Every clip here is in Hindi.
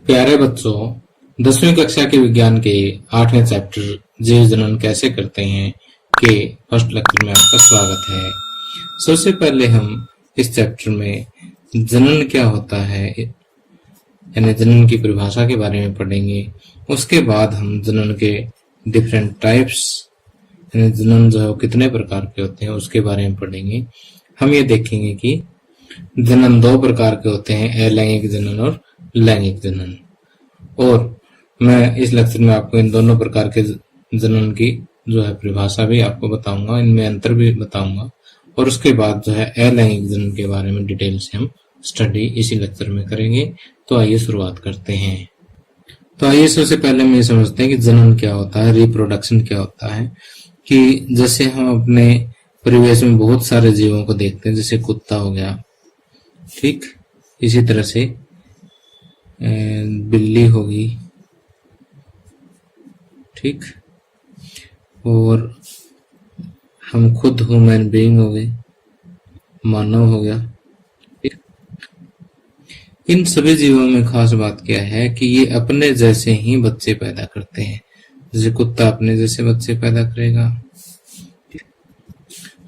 प्यारे बच्चों, 10वीं कक्षा के विज्ञान के 8वें चैप्टर जीव जनन कैसे करते हैं के फर्स्ट लेक्चर में आपका स्वागत है। सबसे पहले हम इस चैप्टर में जनन क्या होता है यानी जनन की परिभाषा के बारे में पढ़ेंगे। उसके बाद हम जनन के डिफरेंट टाइप्स यानी जनन जो है कितने प्रकार के होते हैं उसके बारे में पढ़ेंगे। हम ये देखेंगे कि जनन दो प्रकार के होते हैं, अलैंगिक जनन और लैंगिक जनन। और मैं इस लेक्चर में आपको इन दोनों प्रकार के जनन की जो है परिभाषा भी आपको बताऊंगा, इनमें अंतर भी बताऊंगा और उसके बाद जो है अलैंगिक जनन के बारे में डिटेल से हम स्टडी इसी लेक्चर में करेंगे। तो आइए शुरुआत करते हैं। तो आइए सबसे पहले हम ये समझते हैं कि जनन क्या होता है, रिप्रोडक्शन क्या होता है। कि जैसे हम अपने परिवेश में बहुत सारे जीवों को देखते हैं, जैसे कुत्ता हो गया, ठीक, इसी तरह से बिल्ली होगी, ठीक, और हम खुद ह्यूमन बीइंग हो गए, मानव हो गया, ठीक। इन सभी जीवों में खास बात क्या है कि ये अपने जैसे ही बच्चे पैदा करते हैं। जैसे कुत्ता अपने जैसे बच्चे पैदा करेगा,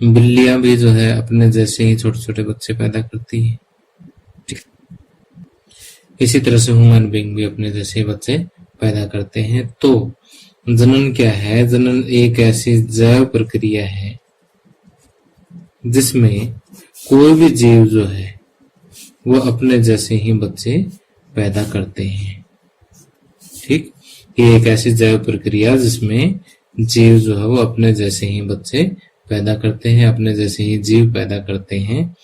बिल्लियां भी जो है अपने जैसे ही छोटे छोटे बच्चे पैदा करती है, ठीक। इसी तरह से ह्यूमन बीइंग भी अपने जैसे बच्चे पैदा करते हैं। तो जनन क्या है? जनन एक ऐसी जैव प्रक्रिया है जिसमें कोई भी जीव जो है वो अपने जैसे ही बच्चे पैदा करते हैं, ठीक। ये एक ऐसी जैव प्रक्रिया जिसमें जीव जो है वो अपने जैसे ही बच्चे पैदा करते हैं, अपने जैसे ही जीव पैदा करते हैं।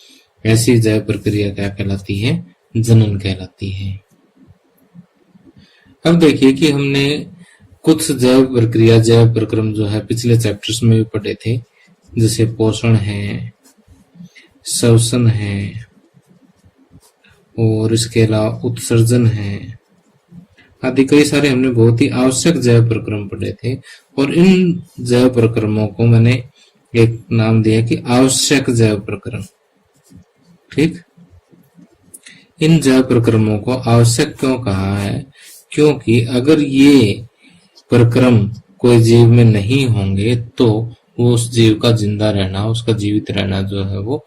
ऐसी जैव प्रक्रिया क्या कहलाती है? जनन कहलाती है। अब देखिए कि हमने कुछ जैव प्रक्रिया, जैव प्रक्रम जो है पिछले चैप्टर्स में भी पढ़े थे, जैसे पोषण है, श्वसन है और इसके अलावा उत्सर्जन है आदि कई सारे हमने बहुत ही आवश्यक जैव प्रक्रम पढ़े थे। और इन जैव प्रक्रमों को मैंने एक नाम दिया कि आवश्यक जैव प्रक्रम, ठीक। इन जैव प्रक्रमों को आवश्यक क्यों कहा है? क्योंकि अगर ये प्रक्रम कोई जीव में नहीं होंगे तो वो उस जीव का जिंदा रहना, उसका जीवित रहना जो है वो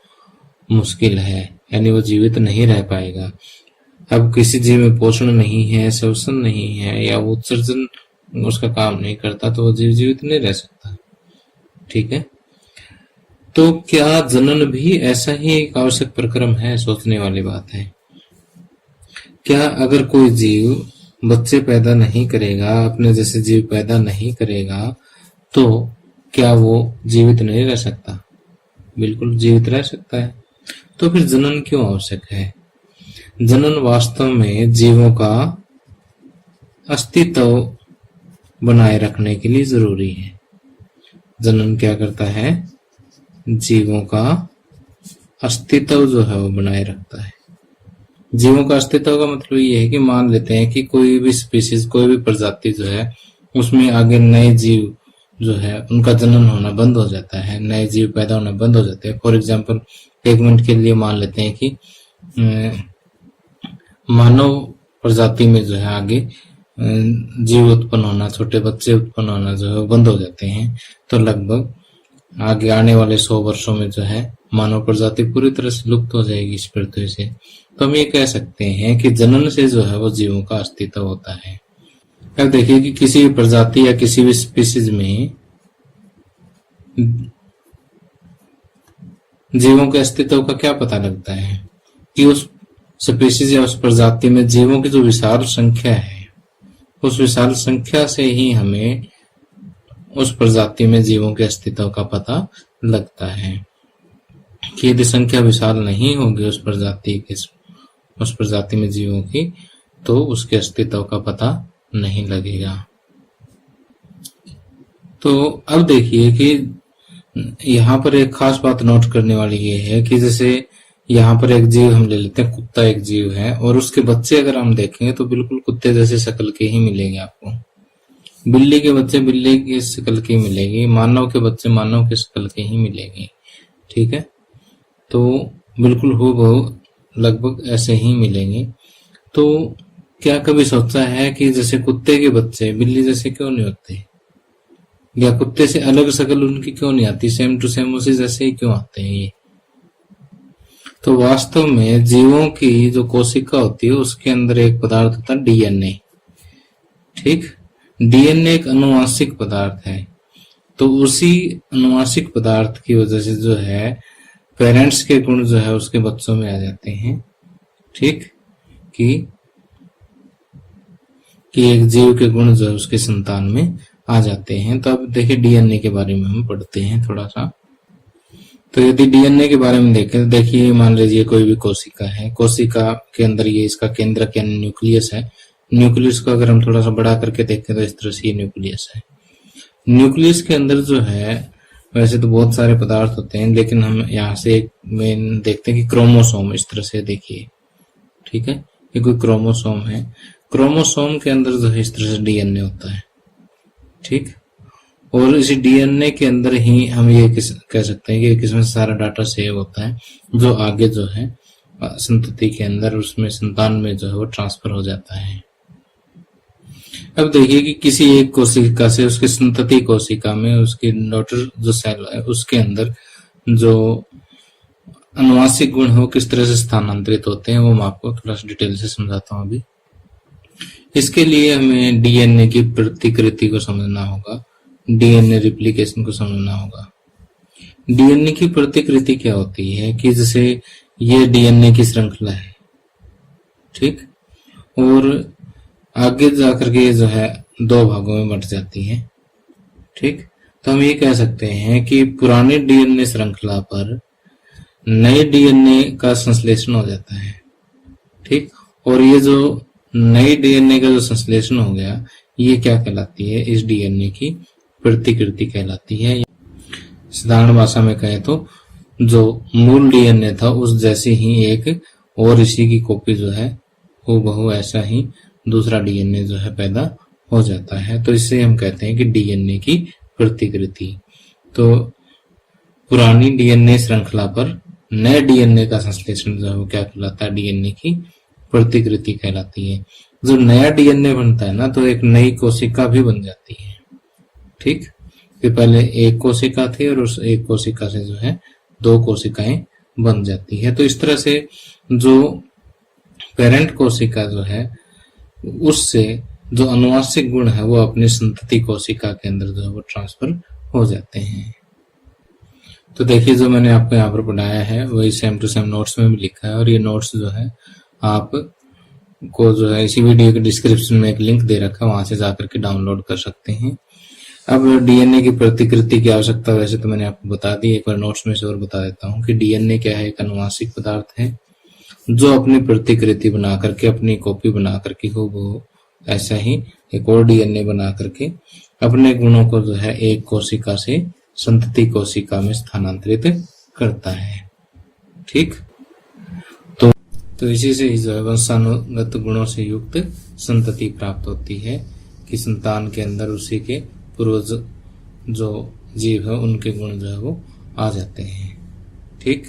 मुश्किल है, यानी वो जीवित नहीं रह पाएगा। अब किसी जीव में पोषण नहीं है, श्वसन नहीं है या वो उत्सर्जन उसका काम नहीं करता तो वो जीव जीवित नहीं रह सकता, ठीक है। तो क्या जनन भी ऐसा ही एक आवश्यक प्रक्रम है? सोचने वाली बात है। क्या अगर कोई जीव बच्चे पैदा नहीं करेगा, अपने जैसे जीव पैदा नहीं करेगा, तो क्या वो जीवित नहीं रह सकता? बिल्कुल जीवित रह सकता है। तो फिर जनन क्यों आवश्यक है? जनन वास्तव में जीवों का अस्तित्व बनाए रखने के लिए जरूरी है। जनन क्या करता है? जीवों का अस्तित्व जो है वो बनाए रखता है। जीवों का अस्तित्व का मतलब ये है कि मान लेते हैं कि कोई भी स्पीशीज, कोई भी प्रजाति जो है उसमें आगे नए जीव जो है उनका जनन होना बंद हो जाता है, नए जीव पैदा होना बंद हो जाते हैं। फॉर एग्जांपल, एक मिनट के लिए मान लेते हैं कि मानव प्रजाति में जो है आगे जीव उत्पन्न होना, छोटे बच्चे उत्पन्न होना जो है वो बंद हो जाते हैं। तो लगभग आगे आने वाले 100 वर्षों में जो है मानव प्रजाति पूरी तरह से लुप्त हो जाएगी इस पृथ्वी से। तो हम ये कह सकते हैं कि जनन से जो है वो जीवों का अस्तित्व होता है। अब देखिए कि किसी भी प्रजाति या किसी भी स्पीशीज में जीवों के अस्तित्व का क्या पता लगता है? कि उस स्पीशीज या उस प्रजाति में जीवों की जो विशाल संख्या है, उस विशाल संख्या से ही हमें उस प्रजाति में जीवों के अस्तित्व का पता लगता है। कि यदि संख्या विशाल नहीं होगी उस प्रजाति में जीवों की, तो उसके अस्तित्व का पता नहीं लगेगा। तो अब देखिए कि यहाँ पर एक खास बात नोट करने वाली ये है कि जैसे यहाँ पर एक जीव हम ले लेते हैं, कुत्ता एक जीव है, और उसके बच्चे अगर हम देखेंगे तो बिल्कुल कुत्ते जैसे शक्ल के ही मिलेंगे आपको। बिल्ली के बच्चे बिल्ली की शक्ल के मिलेगी, मानव के बच्चे मानव के शक्ल के ही मिलेंगे, ठीक है। तो बिल्कुल हूबहू लगभग ऐसे ही मिलेंगे। तो क्या कभी सोचा है कि जैसे कुत्ते के बच्चे बिल्ली जैसे क्यों नहीं होते, या कुत्ते से अलग शक्ल उनकी क्यों नहीं आती, सेम टू सेम उसी जैसे ही क्यों आते हैं ये। तो वास्तव में जीवों की जो कोशिका होती है उसके अंदर एक पदार्थ होता है डीएनए। ठीक, डीएनए एक अनुवांशिक पदार्थ है। तो उसी अनुवांशिक पदार्थ की वजह से जो है पेरेंट्स के गुण जो है उसके बच्चों में आ जाते हैं। ठीक, कि एक जीव के गुण जो है उसके संतान में आ जाते हैं। तो अब देखिए डीएनए के बारे में हम पढ़ते हैं थोड़ा सा। तो यदि डीएनए के बारे में देखें, देखिए मान लीजिए कोई भी कोशिका है, कोशिका के अंदर ये इसका केंद्रक यानी न्यूक्लियस है। न्यूक्लियस को अगर हम थोड़ा सा बड़ा करके देखें तो इस तरह से ये न्यूक्लियस है। न्यूक्लियस के अंदर जो है वैसे तो बहुत सारे पदार्थ होते हैं, लेकिन हम यहाँ से एक मेन देखते हैं कि क्रोमोसोम, इस तरह से देखिए। ठीक है, ये कोई क्रोमोसोम है। क्रोमोसोम के अंदर जो है इस तरह से डीएनए होता है। ठीक, और इसी डीएनए के अंदर ही हम ये कह सकते हैं कि इसमें सारा डाटा सेव होता है, जो आगे जो है संतति के अंदर उसमें संतान में जो है वो ट्रांसफर हो जाता है। अब देखिए कि किसी एक कोशिका से उसकी संतति कोशिका में उसकी डॉटर जो सेल है उसके अंदर जो अनुवांशिक गुण हो किस तरह से स्थानांतरित होते हैं वो मैं आपको थोड़ा सा डिटेल से समझाता हूँ अभी। इसके लिए हमें डीएनए की प्रतिकृति को समझना होगा, डीएनए रिप्लिकेशन को समझना होगा। डीएनए की प्रतिकृति क्या होती है कि जैसे ये डीएनए की श्रृंखला है। ठीक, और आगे जाकर के जो है दो भागों में बंट जाती है। ठीक, तो हम ये कह सकते हैं कि पुराने डीएनए श्रृंखला पर नए डीएनए का संश्लेषण हो जाता है। ठीक, और ये जो नए डीएनए का जो संश्लेषण हो गया ये क्या कहलाती है, इस डीएनए की प्रतिकृति कहलाती है। साधारण भाषा में कहें तो जो मूल डीएनए था उस जैसी ही एक और इसी की कॉपी जो है हूबहू ऐसा ही दूसरा डीएनए जो है पैदा हो जाता है। तो इससे हम कहते हैं कि डीएनए की प्रतिकृति। तो पुरानी डीएनए श्रृंखला पर नए डीएनए का संश्लेषण जो है वो क्या कहलाता है, डीएनए की प्रतिकृति कहलाती है। जो नया डीएनए बनता है ना तो एक नई कोशिका भी बन जाती है। ठीक, कि पहले एक कोशिका थी और उस एक कोशिका से जो है दो कोशिकाएं बन जाती है। तो इस तरह से जो पेरेंट कोशिका जो है उससे जो अनुवांशिक गुण है वो अपनी संतति कोशिका के अंदर जो है वो ट्रांसफर हो जाते हैं। तो देखिए जो मैंने आपको यहाँ पर पढ़ाया है वही सेम टू सेम नोट्स में भी लिखा है, और ये नोट्स जो है आप को जो है इसी वीडियो के डिस्क्रिप्शन में एक लिंक दे रखा है, वहां से जाकर के डाउनलोड कर सकते हैं। अब डीएनए की प्रतिकृति की आवश्यकता वैसे तो मैंने आपको बता दी, एक बार नोट्स में से और बता देता हूँ कि डीएनए क्या है, एक अनुवांशिक पदार्थ है जो अपनी प्रतिकृति बना करके, अपनी कॉपी बना करके वो ऐसा ही एक और डीएनए बना करके अपने गुणों को जो है एक कोशिका से संतति कोशिका में स्थानांतरित करता है। ठीक, तो इसी से जो है वंशानुगत गुणों से युक्त संतति प्राप्त होती है कि संतान के अंदर उसी के पूर्वज जो जीव है उनके गुण जो है वो आ जाते हैं। ठीक,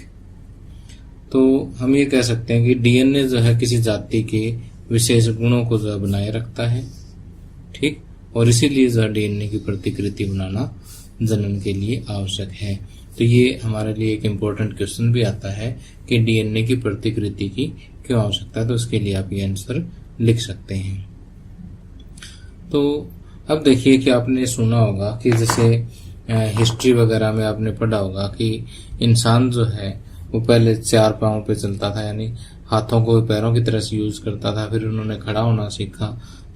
तो हम ये कह सकते हैं कि डीएनए जो है किसी जाति के विशेष गुणों को जो है बनाए रखता है। ठीक, और इसीलिए जो है डीएनए की प्रतिकृति बनाना जनन के लिए आवश्यक है। तो ये हमारे लिए एक इम्पोर्टेंट क्वेश्चन भी आता है कि डीएनए की प्रतिकृति की क्यों आवश्यकता है, तो उसके लिए आप ये आंसर लिख सकते हैं। तो अब देखिए कि आपने सुना होगा कि जैसे हिस्ट्री वगैरह में आपने पढ़ा होगा कि इंसान जो है वो पहले चार पांव पे चलता था, यानी हाथों को पैरों की तरह से यूज करता था, फिर उन्होंने खड़ा होना सीखा।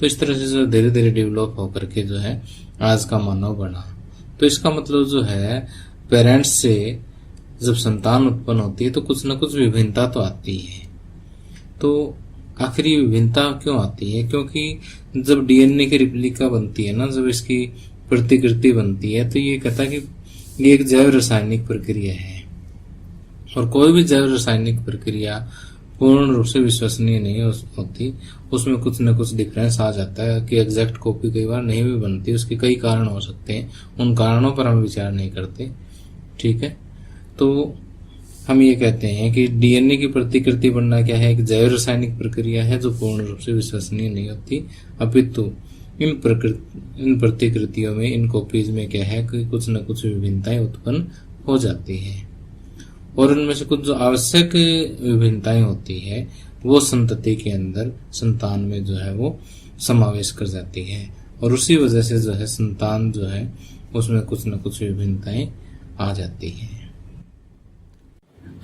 तो इस तरह से जो धीरे धीरे डेवलप होकर के जो है आज का मानव बना। तो इसका मतलब जो है पेरेंट्स से जब संतान उत्पन्न होती है तो कुछ न कुछ विभिन्नता तो आती है। तो आखिर ये विभिन्नता क्यों आती है? क्योंकि जब डीएनए की रिप्लिका बनती है ना, जब इसकी प्रतिकृति बनती है, तो ये कहता है कि ये एक जैव रासायनिक प्रक्रिया है, और कोई भी जैव रासायनिक प्रक्रिया पूर्ण रूप से विश्वसनीय नहीं होती। उसमें कुछ न कुछ डिफरेंस आ जाता है कि एग्जैक्ट कॉपी कई बार नहीं भी बनती। उसके कई कारण हो सकते हैं, उन कारणों पर हम विचार नहीं करते। ठीक है, तो हम ये कहते हैं कि डीएनए की प्रतिकृति बनना क्या है, एक जैव रासायनिक प्रक्रिया है जो पूर्ण रूप से विश्वसनीय नहीं होती, अपितु इन प्रतिकृतियों में, इन कॉपीज में क्या है कि कुछ न कुछ विभिन्नताएं उत्पन्न हो जाती है, और उनमें से कुछ जो आवश्यक विभिन्नताएं होती है वो संतति के अंदर, संतान में जो है वो समावेश कर जाती है, और उसी वजह से जो है संतान जो है उसमें कुछ न कुछ विभिन्नताएं आ जाती है।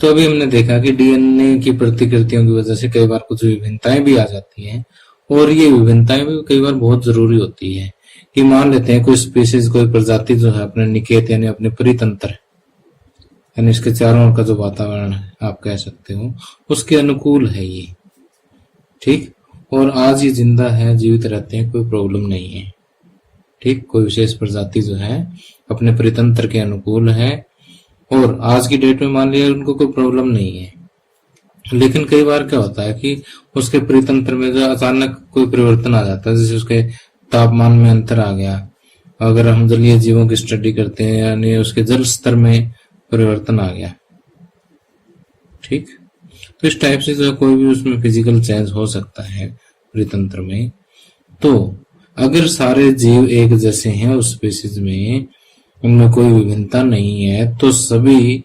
तो अभी हमने देखा कि डीएनए की प्रतिकृतियों की वजह से कई बार कुछ विभिन्नताएं भी आ जाती हैं, और ये विभिन्नताएं भी कई बार बहुत जरूरी होती है। कि मान लेते हैं कोई स्पीसीज, कोई प्रजाति जो है अपने निकेत यानी अपने परितंत्र यानी इसके चारों ओर का जो वातावरण है आप कह सकते हो उसके अनुकूल है ये, ठीक, और आज ये जिंदा है, जीवित रहते हैं, कोई प्रॉब्लम नहीं है, ठीक। कोई विशेष प्रजाति जो है अपने परितंत्र के अनुकूल है और आज की डेट में मान लिया उनको कोई प्रॉब्लम नहीं है। लेकिन कई बार क्या होता है कि उसके परितंत्र में जो अचानक कोई परिवर्तन आ जाता है, जैसे उसके तापमान में अंतर आ गया, अगर हम जलीय जीवों की स्टडी करते हैं यानी उसके जल स्तर में परिवर्तन आ गया, ठीक। तो इस टाइप से जो कोई भी उसमें फिजिकल चेंज हो सकता है परितंत्र में। तो अगर सारे जीव एक जैसे हैं उस स्पीशीज में, उनमें कोई विभिन्नता नहीं है, तो सभी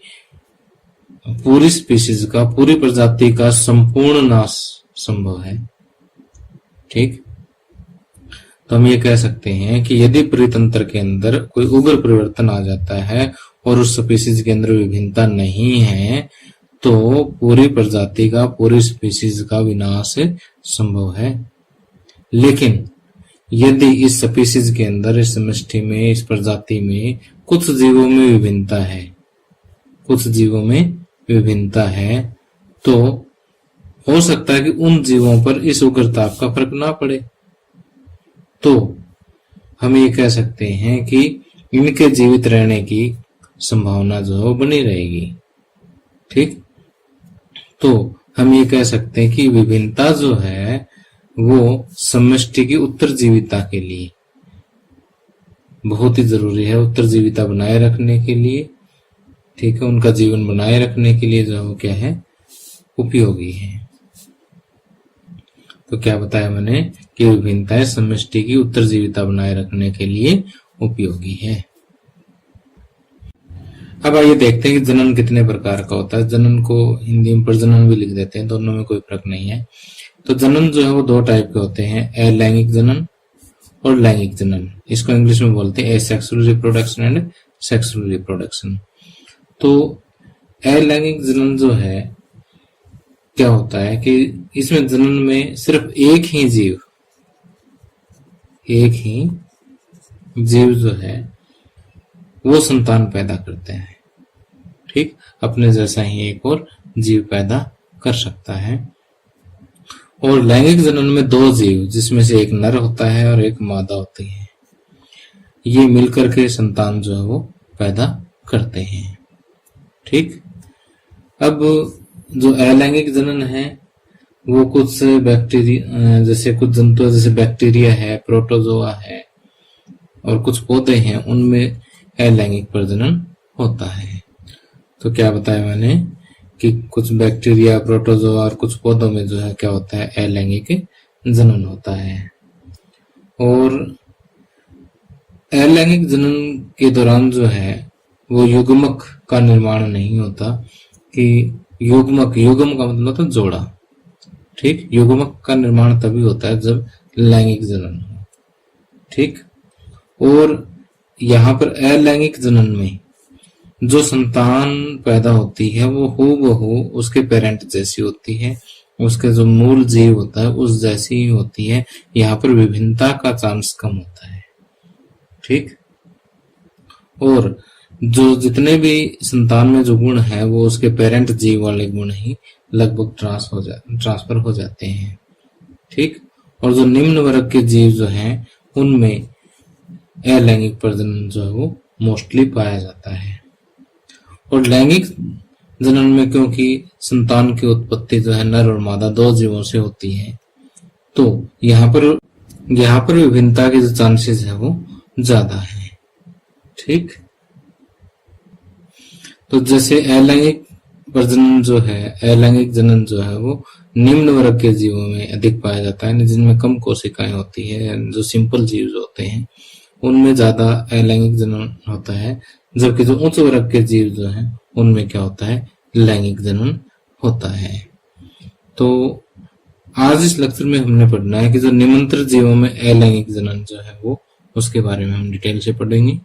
पूरी स्पीशीज का, पूरी प्रजाति का संपूर्ण नाश संभव है, ठीक। तो हम ये कह सकते हैं कि यदि परितंत्र के अंदर कोई उग्र परिवर्तन आ जाता है और उस स्पीशीज के अंदर विभिन्नता नहीं है तो पूरी प्रजाति का, पूरी स्पीशीज का विनाश संभव है। लेकिन यदि इस स्पीशीज के अंदर, इस समष्टि में, इस प्रजाति में कुछ जीवों में विभिन्नता है, कुछ जीवों में विभिन्नता है, तो हो सकता है कि उन जीवों पर इस उग्रताप का फर्क ना पड़े। तो हम ये कह सकते हैं कि इनके जीवित रहने की संभावना जो है बनी रहेगी, ठीक। तो हम ये कह सकते हैं कि विभिन्नता जो है वो समष्टि की उत्तरजीविता के लिए बहुत ही जरूरी है, उत्तरजीविता बनाए रखने के लिए, ठीक है, उनका जीवन बनाए रखने के लिए जो है वो क्या है, उपयोगी है। तो क्या बताया मैंने कि विभिन्नताएं समष्टि की उत्तरजीविता बनाए रखने के लिए उपयोगी है। अब आइए देखते हैं कि जनन कितने प्रकार का होता है। जनन को हिंदी में प्रजनन भी लिख देते हैं, दोनों में कोई फर्क नहीं है। तो जनन जो है वो दो टाइप के होते हैं, अलैंगिक जनन और लैंगिक जनन। इसको इंग्लिश में बोलते हैं asexual reproduction and sexual reproduction. तो अलैंगिक जनन जो है क्या होता है कि इसमें जनन में सिर्फ एक ही जीव जो है वो संतान पैदा करते हैं, ठीक। अपने जैसा ही एक और जीव पैदा कर सकता है। और लैंगिक जनन में दो जीव, जिसमें से एक नर होता है और एक मादा होती है, ये मिलकर के संतान जो है वो पैदा करते हैं, ठीक। अब जो अलैंगिक जनन है वो कुछ बैक्टीरिया, जैसे कुछ जंतु जैसे बैक्टीरिया है, प्रोटोजोआ है और कुछ पौधे हैं, उनमें अलैंगिक प्रजनन होता है। तो क्या बताया मैंने कि कुछ बैक्टीरिया, प्रोटोजोआ और कुछ पौधों में जो है क्या होता है, अलैंगिक जनन होता है। और अलैंगिक जनन के दौरान जो है वो युग्मक का निर्माण नहीं होता। कि युग्म का मतलब होता है जोड़ा, ठीक। युग्मक का निर्माण तभी होता है जब लैंगिक जनन हो, ठीक। और यहाँ पर अलैंगिक जनन में जो संतान पैदा होती है वो हूबहू उसके पेरेंट जैसी होती है, उसके जो मूल जीव होता है उस जैसी ही होती है। यहाँ पर विभिन्नता का चांस कम होता है, ठीक। और जो जितने भी संतान में जो गुण है वो उसके पेरेंट जीव वाले गुण ही लगभग ट्रांसफर हो जाते हैं, ठीक। और जो निम्न वर्ग के जीव जो हैं उनमें अलैंगिक प्रजनन जो है वो मोस्टली पाया जाता है। और लैंगिक जनन में क्योंकि संतान की उत्पत्ति जो है नर और मादा दो जीवों से होती है, तो यहाँ पर विभिन्नता के जो चांसेस है वो ज्यादा है, ठीक। तो जैसे अलैंगिक प्रजनन जो है, अलैंगिक जनन जो है वो निम्न वर्ग के जीवों में अधिक पाया जाता है, जिनमें कम कोशिकाएं होती है। जो सिंपल जीव जो होते हैं उनमें ज्यादा अलैंगिक जनन होता है, जबकि जो उच्च वर्ग के जीव जो हैं उनमें क्या होता है, लैंगिक जनन होता है। तो आज इस लेक्चर में हमने पढ़ना है कि जो निमंत्रित जीवों में अलैंगिक जनन जो है वो, उसके बारे में हम डिटेल से पढ़ेंगे।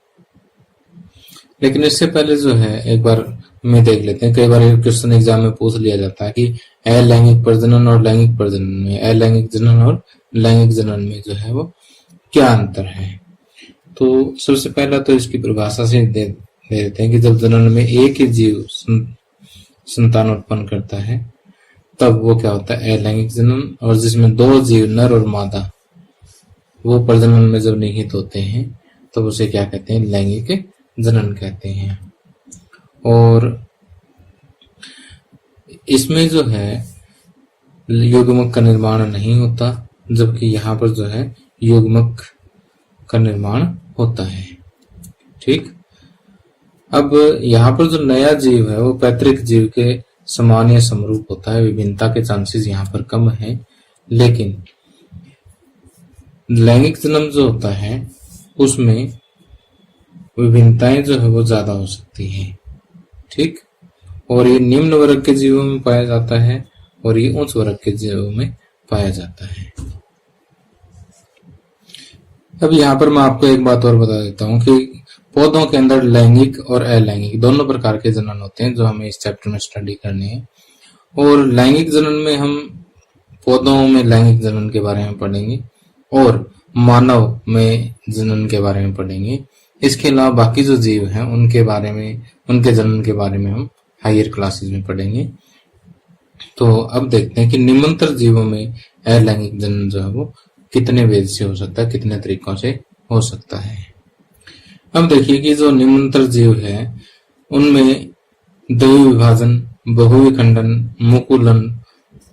लेकिन इससे पहले जो है एक बार में देख लेते हैं, कई बार क्वेश्चन एग्जाम में पूछ लिया जाता है कि अलैंगिक प्रजनन और लैंगिक प्रजनन में, अलैंगिक जनन और लैंगिक जनन में जो है वो क्या अंतर है। तो सबसे पहला तो इसकी परिभाषा से दे देते हैं कि जब जनन में एक ही जीव संतान उत्पन्न करता है तब वो क्या होता है, अलैंगिक जनन। और जिसमें दो जीव नर और मादा वो प्रजनन में जब निहित होते हैं तब तो उसे क्या कहते हैं, लैंगिक जनन कहते हैं। और इसमें जो है युग्मक का निर्माण नहीं होता, जबकि यहाँ पर जो है युग्मक का निर्माण होता है। ठीक, अब यहाँ पर जो नया जीव है वो पैतृक जीव के समान या समरूप होता है, विभिन्नता के चांसेस यहाँ पर कम है। लेकिन लैंगिक जन्म जो होता है उसमें विभिन्नताएं जो है वो ज्यादा हो सकती है। ठीक, और ये निम्न वर्ग के जीवों में पाया जाता है और ये उच्च वर्ग के जीवों में पाया जाता है। अब यहाँ पर मैं आपको एक बात और बता देता हूँ कि पौधों के अंदर लैंगिक और अलैंगिक दोनों प्रकार के जनन होते हैं जो हमें इस चैप्टर में स्टडी करने हैं। और लैंगिक जनन में हम पौधों में लैंगिक जनन के बारे में पढ़ेंगे और मानव में जनन के बारे में पढ़ेंगे। इसके अलावा बाकी जो जीव हैं उनके बारे में, उनके जनन के बारे में हम हायर क्लासेस में पढ़ेंगे। तो अब देखते हैं कि निमंत्रित जीवों में अलैंगिक जनन जो है वो कितने वेद से हो सकता है, कितने तरीकों से हो सकता है। अब देखिए कि जो निमंत्रित जीव है उनमें द्वि विभाजन, बहुविखंडन, मुकुलन,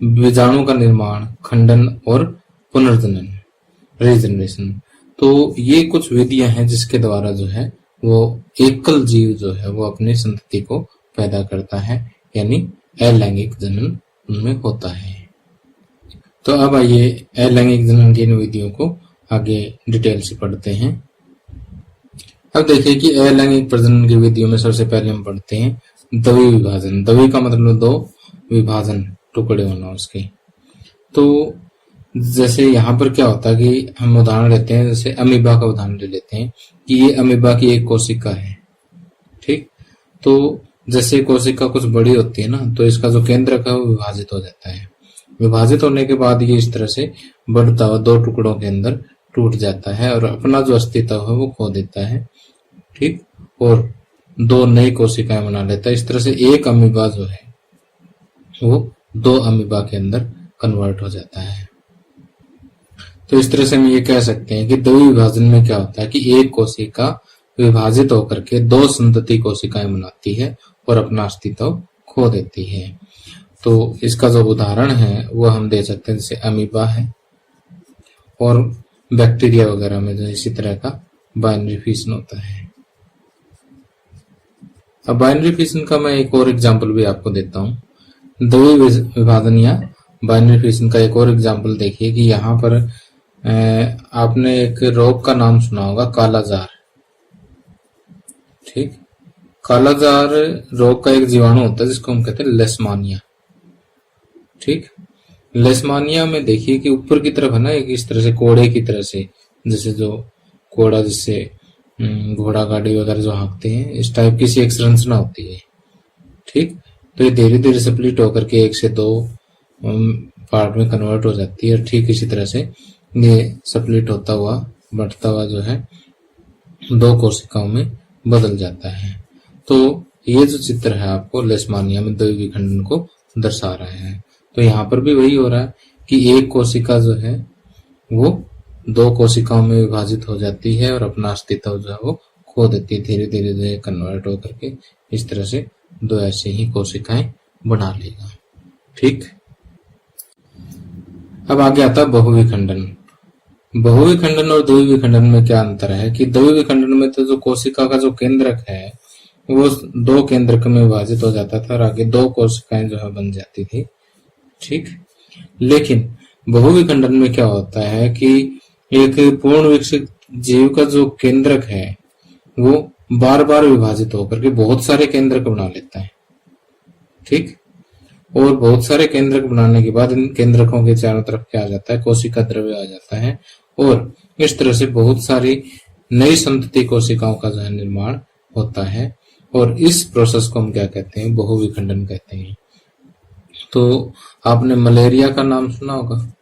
बीजाणु का निर्माण, खंडन और पुनर्जनन, रीजनरेशन, तो ये कुछ विधियां हैं जिसके द्वारा जो है वो एकल जीव जो है वो अपनी संतति को पैदा करता है, यानी अलैंगिक जनन उनमें होता है। तो अब आइए अलैंगिक जनन की इन विधियों को आगे डिटेल से पढ़ते हैं। अब देखिए कि अलैंगिक प्रजनन की विधियों में सबसे पहले हम पढ़ते हैं द्वि विभाजन। द्वि का मतलब दो, विभाजन टुकड़े होना उसके। तो जैसे यहाँ पर क्या होता है कि हम उदाहरण लेते हैं, जैसे अमीबा का उदाहरण ले लेते हैं कि ये अमीबा की एक कोशिका है। ठीक, तो जैसे कोशिका कुछ बड़ी होती है ना, तो इसका जो केंद्रक है वो विभाजित हो जाता है। विभाजित होने के बाद ये इस तरह से बढ़ता हुआ दो टुकड़ों के अंदर टूट जाता है और अपना जो अस्तित्व है वो खो देता है। ठीक, और दो नई कोशिकाएं बना लेता है। इस तरह से एक अमीबा जो है वो दो अमीबा के अंदर कन्वर्ट हो जाता है। तो इस तरह से हम ये कह सकते हैं कि द्वि विभाजन में क्या होता है कि एक कोशिका विभाजित होकर के दो संतति कोशिकाएं बनाती है और अपना अस्तित्व खो देती है। तो इसका जो उदाहरण है वो हम दे सकते हैं, जैसे अमीबा है और बैक्टीरिया वगैरह में जो इसी तरह का बाइनरी फिशन होता है। अब बाइनरी फिशन का मैं एक और एग्जांपल भी आपको देता हूँ। द्वि विभाजन या बाइनरी फिशन का एक और एग्जांपल देखिए कि यहाँ पर आपने एक रोग का नाम सुना होगा, कालाजार। ठीक, कालाजार रोग का एक जीवाणु होता है जिसको हम कहते हैं लेशमानिया। ठीक, लेशमानिया में देखिए कि ऊपर की तरफ है ना एक इस तरह से कोड़े की तरह से, जैसे जो कोड़ा जिससे घोड़ा गाड़ी वगैरह जो हाँकते हैं, इस टाइप की सी एक संरचना होती है। ठीक, तो ये धीरे धीरे स्प्लिट होकर के एक से दो पार्ट में कन्वर्ट हो जाती है। ठीक इसी तरह से ये स्प्लिट होता हुआ बढ़ता हुआ जो है दो कोशिकाओं में बदल जाता है। तो ये जो चित्र है आपको लेशमानिया में द्वि विखंडन को दर्शा रहा है। तो यहाँ पर भी वही हो रहा है कि एक कोशिका जो है वो दो कोशिकाओं में विभाजित हो जाती है और अपना अस्तित्व जो है वो खो देती है, धीरे धीरे जो है कन्वर्ट होकर के इस तरह से दो ऐसे ही कोशिकाएं बना लेगा। ठीक, अब आगे आता है बहुविखंडन। बहुविखंडन और द्वि विखंडन में क्या अंतर है कि द्वि विखंडन में तो जो कोशिका का जो केंद्रक है वो 2 केंद्रक में विभाजित हो जाता था और आगे 2 कोशिकाएं जो है बन जाती थी। ठीक, लेकिन बहुविखंडन में क्या होता है कि एक पूर्ण विकसित जीव का जो केंद्रक है वो बार बार विभाजित होकर के बहुत सारे केंद्रक बना लेता है। ठीक, और बहुत सारे केंद्रक बनाने के बाद इन केंद्रकों के चारों तरफ क्या आ जाता है, कोशिका द्रव्य आ जाता है और इस तरह से बहुत सारी नई संतति कोशिकाओं का जो है निर्माण होता है और इस प्रोसेस को हम क्या कहते हैं, बहुविखंडन कहते हैं। तो आपने मलेरिया का नाम सुना होगा।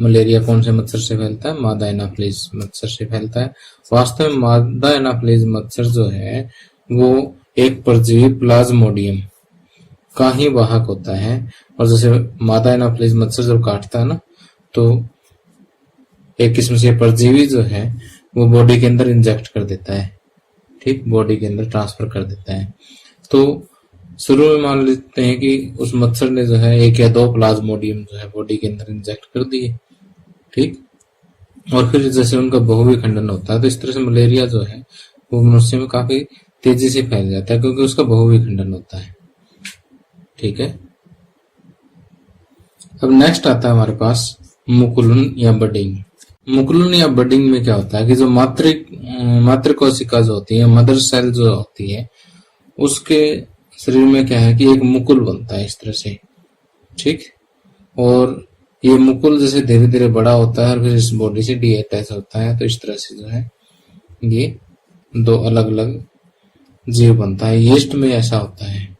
मलेरिया कौन से मच्छर से फैलता है? मादा एनाफिलीज मच्छर से फैलता है। वास्तव में मादा एनाफिलीज मच्छर जो है वो एक परजीवी प्लाज्मोडियम का ही वाहक होता है और जैसे मादा एनाफिलीज मच्छर जब काटता है ना तो एक किस्म से परजीवी जो है वो बॉडी के अंदर इंजेक्ट कर देता है। ठीक, बॉडी के अंदर ट्रांसफर कर देता है। तो शुरू में मान लेते हैं कि उस मच्छर ने जो है 1 या 2 प्लाज्मोडियम जो है बॉडी के अंदर इंजेक्ट कर दिए। ठीक, और फिर जैसे उनका बहुविखंडन होता है तो इस तरह से मलेरिया जो है वो मनुष्य में काफी तेजी से फैल जाता है क्योंकि उसका बहुविखंडन होता है। ठीक है, अब नेक्स्ट आता है हमारे पास मुकुलन या बडिंग। मुकुलन या बडिंग में क्या होता है कि जो मातृ कोशिका जो होती है, मदर सेल जो होती है, उसके शरीर में क्या है कि एक मुकुल बनता है इस तरह से। ठीक, और ये मुकुल जैसे धीरे धीरे बड़ा होता है और फिर इस बॉडी से डीअटैच होता है तो इस तरह से जो है ये 2 अलग अलग जीव बनता है। यीस्ट में ऐसा होता है।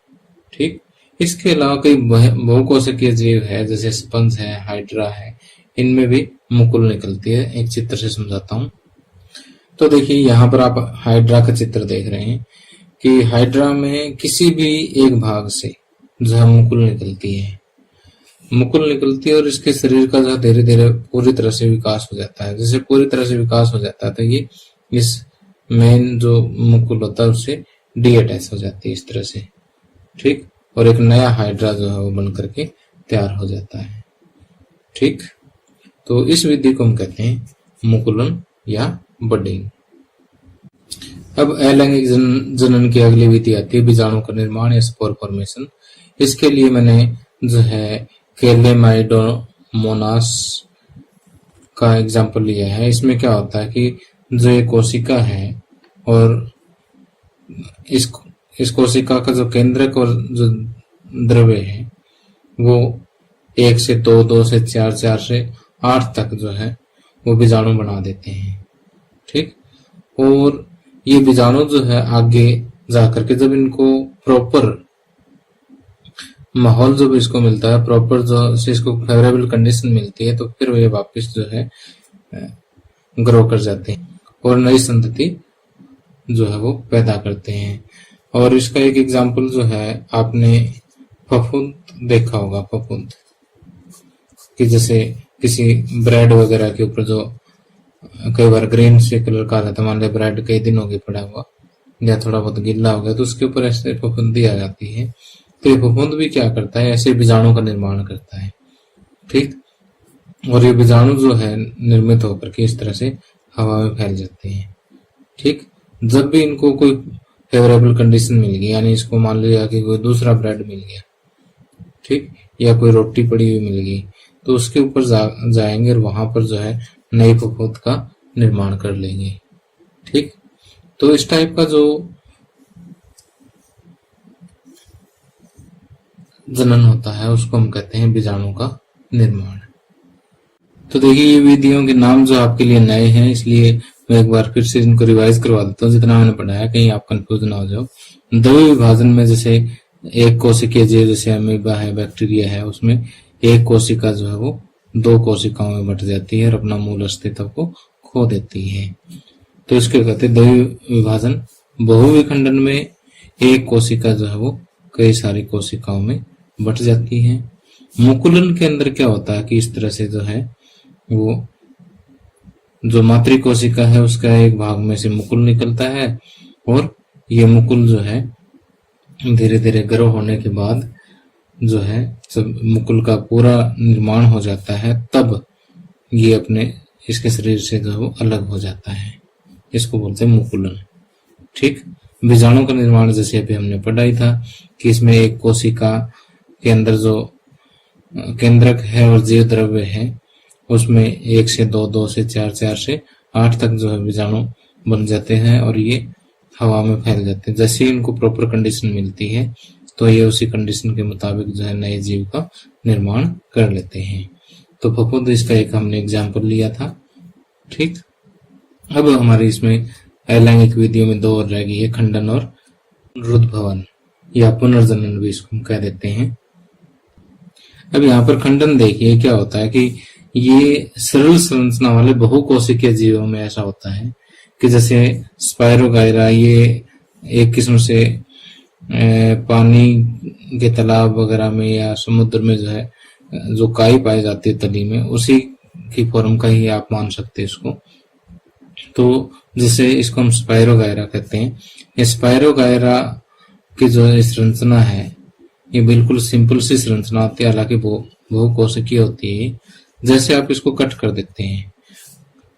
ठीक, इसके अलावा कई बहुकोशिकीय जीव है जैसे स्पंज है, हाइड्रा है, इनमें भी मुकुल निकलती है। एक चित्र से समझाता हूँ। तो देखिए यहाँ पर आप हाइड्रा का चित्र देख रहे हैं कि हाइड्रा में किसी भी एक भाग से जो है मुकुल निकलती है और इसके शरीर का जो धीरे धीरे पूरी तरह से विकास हो जाता है। जैसे पूरी तरह से विकास हो जाता है तो ये इस मेन जो मुकुल होता है उससे डीअटैच हो जाती है इस तरह से। ठीक, और एक नया हाइड्रा जो है वो बन करके तैयार हो जाता है। ठीक, तो इस विधि को हम कहते हैं मुकुलन या बडिंग। अब अलैंगिक जनन की अगली विधि आती है बीजाणु का निर्माण या स्पोर फॉर्मेशन। इसके लिए मैंने जो है कैलेमाइडोमोनास का एग्जाम्पल लिया है। इसमें क्या होता है कि जो एक कोशिका है और इस कोशिका का जो केंद्रक और जो द्रव्य है वो 1 से 2, 2 से 4, 4 से 8 तक जो है वो बीजाणु बना देते हैं। ठीक, और ये बीजाणु जो है आगे जाकर के जब इनको प्रॉपर माहौल जब इसको मिलता है, प्रॉपर जो इसको फेवरेबल कंडीशन मिलती है तो फिर वे वापस जो है ग्रो कर जाते हैं और नई संतति जो है वो पैदा करते हैं। और इसका एक एग्जाम्पल जो है आपने फफूंद देखा होगा। फफूंद कि जैसे किसी ब्रेड वगैरह के ऊपर जो कई बार ग्रीन से कलर का आ जाता है, मान लिया ब्रेड कई दिन हो गए पड़ा हुआ या थोड़ा बहुत गिल्ला हो गया तो उसके ऊपर ऐसे फफूंदी आ जाती है। तो ये फफूंद भी क्या करता है, ऐसे बीजाणु का निर्माण करता है। ठीक, और ये बीजाणु जो है निर्मित होकर के इस तरह से हवा में फैल जाते हैं। ठीक, जब भी इनको कोई फेवरेबल कंडीशन मिल गई, यानी इसको मान लिया कि कोई दूसरा ब्रेड मिल गया, ठीक, या कोई रोटी पड़ी हुई मिल गई तो उसके ऊपर जाएंगे और वहां पर जो है नई फफूंद का निर्माण कर लेंगे। ठीक, तो इस टाइप का जो जनन होता है उसको हम कहते हैं बीजाणु का निर्माण। तो देखिए ये विधियों के नाम जो आपके लिए नए हैं इसलिए मैं एक बार फिर से इनको रिवाइज करवा देता हूँ जितना मैंने पढ़ाया, कहीं आप कंफ्यूज ना हो जाओ। द्रव्य विभाजन में जैसे एक कोशिकीय जीव जैसे अमीबा है, बैक्टीरिया है, उसमें एक कोशिका जो है वो 2 कोशिकाओं में बट जाती है और अपना मूल अस्तित्व को खो देती है। तो इसके कहते हैं द्रव्य विभाजन। बहुविखंडन में एक कोशिका जो है वो कई सारी कोशिकाओं में बट जाती है। मुकुलन के अंदर क्या होता है कि इस तरह से जो है वो जो मातृ कोशिका है उसका एक भाग में से मुकुल निकलता है और ये मुकुल जो है धीरे धीरे ग्रो होने के बाद जो है सब मुकुल का पूरा निर्माण हो जाता है, तब ये अपने इसके शरीर से जो अलग हो जाता है, इसको बोलते हैं मुकुलन। ठीक, बीजाणु का निर्माण जैसे अभी हमने पढ़ा ही था कि इसमें एक कोशिका के अंदर जो केंद्रक है और जीव द्रव्य है उसमें 1 से 2, 2 से 4, 4 से 8 तक जो है बीजाणु बन जाते हैं और ये हवा में फैल जाते हैं। जैसे ही इनको प्रॉपर कंडीशन मिलती है तो ये उसी कंडीशन के मुताबिक जो है नए जीव का निर्माण कर लेते हैं। तो फफूंद इसका एक हमने एग्जाम्पल लिया था। ठीक, अब हमारी इसमें अलैंगिक विधियों में 2 और रह गई है, खंडन और पुनरुद्भवन या पुनर्जनन भी इसको हम कह देते हैं। अब यहाँ पर खंडन देखिए क्या होता है कि ये सरल संरचना वाले बहुकोशिकीय जीवों में ऐसा होता है कि जैसे स्पायरोगायरा, ये एक किस्म से पानी के तालाब वगैरह में या समुद्र में जो है जो काई पाई जाती है तली में, उसी की फॉर्म का ही आप मान सकते हैं इसको। तो जिसे इसको हम स्पायरोगायरा कहते हैं। ये स्पायरोगायरा की जो संरचना है ये बिल्कुल सिंपल सी संरचना होती है, हालांकि बहुकोशिकीय होती है। जैसे आप इसको कट कर देते हैं,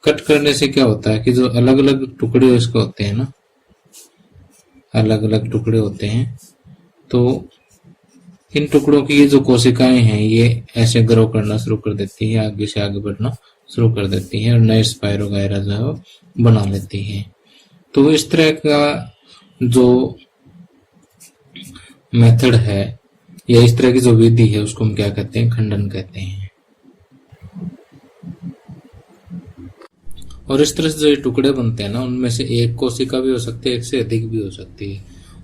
कट करने से क्या होता है कि जो अलग अलग टुकड़े इसके होते हैं ना, अलग अलग टुकड़े होते हैं, तो इन टुकड़ों की ये जो कोशिकाएं हैं ये ऐसे ग्रो करना शुरू कर देती है, आगे से आगे बढ़ना शुरू कर देती है और नए स्पायरोगायरा जो है वो बना लेती है। तो इस तरह का जो मेथड है या इस तरह की जो विधि है उसको हम क्या कहते हैं, खंडन कहते हैं। और इस तरह से जो ये टुकड़े बनते हैं ना, उनमें से एक कोशिका भी हो सकती है, एक से अधिक भी हो सकती है,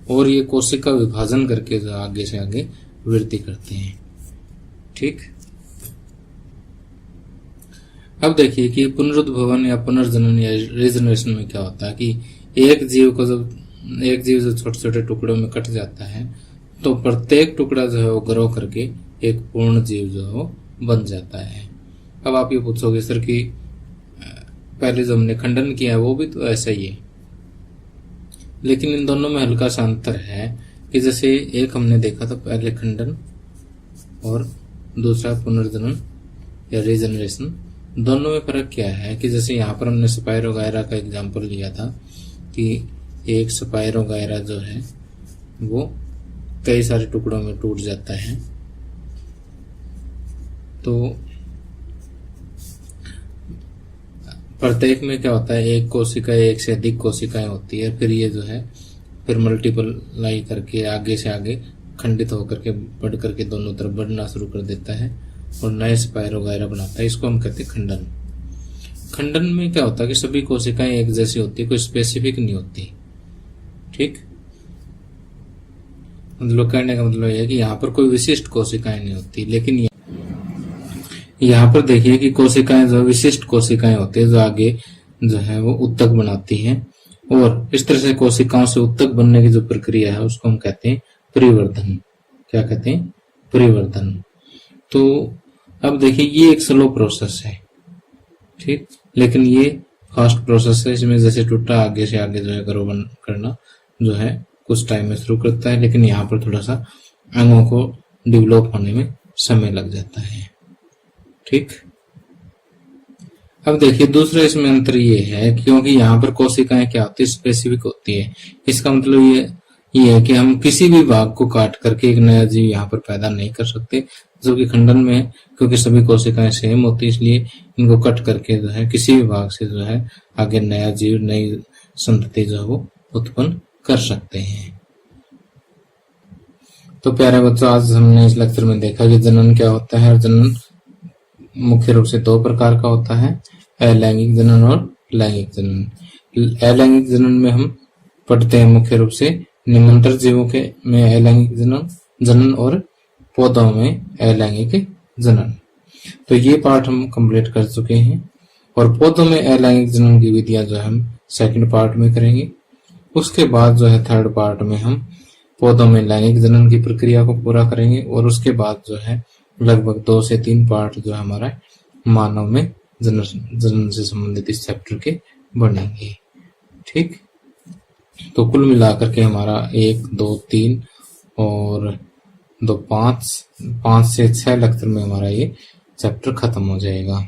और ये कोशिका विभाजन करके जो आगे से आगे वृद्धि करते हैं। ठीक, अब देखिए कि पुनरुद्भवन या पुनर्जनन या रीजनरेशन में क्या होता है कि एक जीव जो छोटे छोटे टुकड़ों में कट जाता है तो प्रत्येक टुकड़ा जो है वो ग्रो करके एक पूर्ण जीव जो है वो बन जाता है। अब आप ये पूछोगे सर कि पहले जो हमने खंडन किया है वो भी तो ऐसा ही है, लेकिन इन दोनों में हल्का सा अंतर है कि जैसे एक हमने देखा था पहले खंडन और दूसरा पुनर्जनन या रीजनरेशन, दोनों में फर्क क्या है कि जैसे यहाँ पर हमने स्पायरोगायरा का एग्जाम्पल लिया था कि एक स्पायरोगायरा जो है वो कई सारे टुकड़ों में टूट जाता है। तो प्रत्येक में क्या होता है, एक कोशिका, एक से अधिक कोशिकाएं होती है, फिर ये जो है फिर मल्टीप्लाई करके आगे से आगे खंडित होकर के बढ़ करके दोनों तरफ बढ़ना शुरू कर देता है और नए स्पायरोगायरा बनाता है। इसको हम कहते हैं खंडन। खंडन में क्या होता है कि सभी कोशिकाएं एक जैसी होती है, कोई स्पेसिफिक नहीं होती। ठीक, मतलब कहने का मतलब यह है कि यहाँ पर कोई विशिष्ट कोशिकाएं नहीं होती, लेकिन यहाँ पर देखिए कि कोशिकाएं जो विशिष्ट कोशिकाएं होती है जो आगे जो है वो उत्तक बनाती हैं, और इस तरह से कोशिकाओं से उत्तक बनने की जो प्रक्रिया है उसको हम कहते हैं परिवर्धन। क्या कहते हैं, परिवर्धन। तो अब देखिए ये एक स्लो प्रोसेस है, ठीक, लेकिन ये फास्ट प्रोसेस है। इसमें जैसे टूटा आगे से आगे जो है ग्रो करना जो है कुछ टाइम में शुरू करता है, लेकिन यहाँ पर थोड़ा सा अंगों को डेवलप होने में समय लग जाता है। ठीक, अब देखिए दूसरा इसमें अंतर ये है क्योंकि यहाँ पर कोशिकाएं क्या होती है, स्पेसिफिक होती है। इसका मतलब ये है कि हम किसी भी भाग को काट करके एक नया जीव यहाँ पर पैदा नहीं कर सकते, जो कि खंडन में क्योंकि सभी कोशिकाएं सेम होती है, इसलिए इनको कट करके जो है किसी भी भाग से जो है आगे नया जीव, नई संतति जो है वो उत्पन्न कर सकते हैं। तो प्यारे बच्चों, आज हमने इस लेक्चर में देखा कि जनन क्या होता है। और जनन मुख्य रूप से 2 प्रकार का होता है, अलैंगिक जनन और लैंगिक जनन। अलैंगिक जनन में हम पढ़ते हैं मुख्य रूप से निमंत्रण जीवों के में अलैंगिक जनन और पौधों में अलैंगिक जनन। तो ये पार्ट हम कंप्लीट कर चुके हैं, और पौधों में अलैंगिक जनन की विधियां जो है हम सेकंड पार्ट में करेंगे। उसके बाद जो है थर्ड पार्ट में हम पौधों में लैंगिक जनन की प्रक्रिया को पूरा करेंगे, और उसके बाद जो है लगभग 2 से 3 पार्ट जो हमारा मानव में जनन से संबंधित इस चैप्टर के बनेंगे। ठीक, तो कुल मिलाकर के हमारा 1, 2, 3 और 2, 5 से 6 लेक्चर में हमारा ये चैप्टर खत्म हो जाएगा।